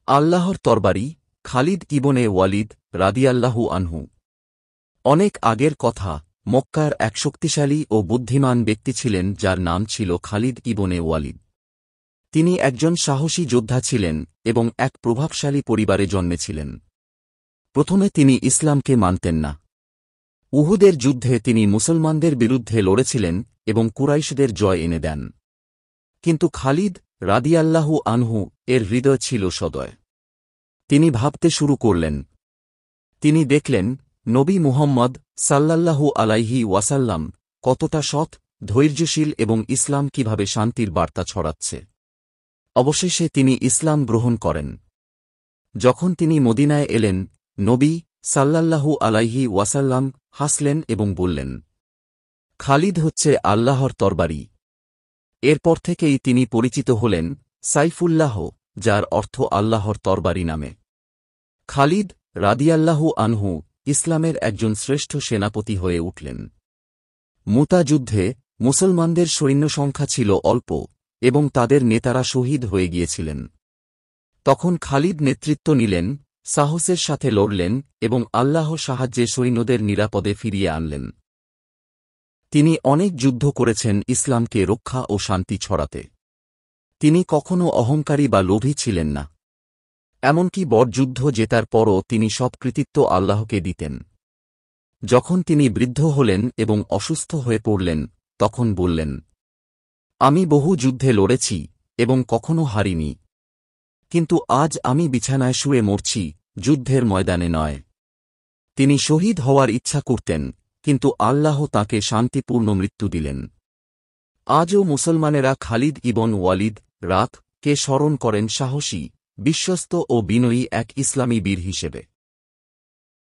আল্লাহর তরবারি, খালিদ ইবনে ওয়ালিদ রাদিয়াল্লাহু আনহু। অনেক আগের কথা, মক্কার এক শক্তিশালী ও বুদ্ধিমান ব্যক্তি ছিলেন যার নাম ছিল খালিদ ইবনে ওয়ালিদ। তিনি একজন সাহসী যোদ্ধা ছিলেন এবং এক প্রভাবশালী পরিবারে জন্মেছিলেন। প্রথমে তিনি ইসলামকে মানতেন না। উহুদের যুদ্ধে তিনি মুসলমানদের বিরুদ্ধে লড়েছিলেন এবং কুরাইশদের জয় এনে দেন। কিন্তু খালিদ রাদিয়াল্লাহু আনহু এর হৃদয় ছিল সদয়। তিনি ভাবতে শুরু করলেন। তিনি দেখলেন নবী মুহাম্মদ সাল্লাল্লাহু আলাইহি ওয়াসাল্লাম কতটা সৎ, ধৈর্যশীল এবং ইসলাম কিভাবে শান্তির বার্তা ছড়াচ্ছে। অবশেষে তিনি ইসলাম গ্রহণ করেন। যখন তিনি মদিনায় এলেন, নবী সাল্লাল্লাহু আলাইহি ওয়াসাল্লাম হাসলেন এবং বললেন, খালিদ হচ্ছে আল্লাহর তরবারি। এরপর থেকেই তিনি পরিচিত হলেন সাইফুল্লাহ, যার অর্থ আল্লাহর তরবারি নামে। খালিদ রাদিয়াল্লাহু আনহু ইসলামের একজন শ্রেষ্ঠ সেনাপতি হয়ে উঠলেন। মুতা যুদ্ধে মুসলমানদের সৈন্যসংখ্যা ছিল অল্প এবং তাদের নেতারা শহীদ হয়ে গিয়েছিলেন। তখন খালিদ নেতৃত্ব নিলেন, সাহসের সাথে লড়লেন এবং আল্লাহর সাহায্যে সৈন্যদের নিরাপদে ফিরিয়ে আনলেন। তিনি অনেক যুদ্ধ করেছেন ইসলামকে রক্ষা ও শান্তি ছড়াতে। তিনি কখনও অহংকারী বা লোভী ছিলেন না। এমনকি বড়যুদ্ধ জেতার পরও তিনি সব কৃতিত্ব আল্লাহকে দিতেন। যখন তিনি বৃদ্ধ হলেন এবং অসুস্থ হয়ে পড়লেন, তখন বললেন, আমি বহু যুদ্ধে লড়েছি এবং কখনও হারিনি, কিন্তু আজ আমি বিছানায় শুয়ে মরছি, যুদ্ধের ময়দানে নয়। তিনি শহীদ হওয়ার ইচ্ছা করতেন, কিন্তু আল্লাহ তাঁকে শান্তিপূর্ণ মৃত্যু দিলেন। আজও মুসলমানেরা খালিদ ইবন ওয়ালিদ কে স্মরণ করেন সাহসী, বিশ্বস্ত ও বিনয়ী এক ইসলামী বীর হিসেবে।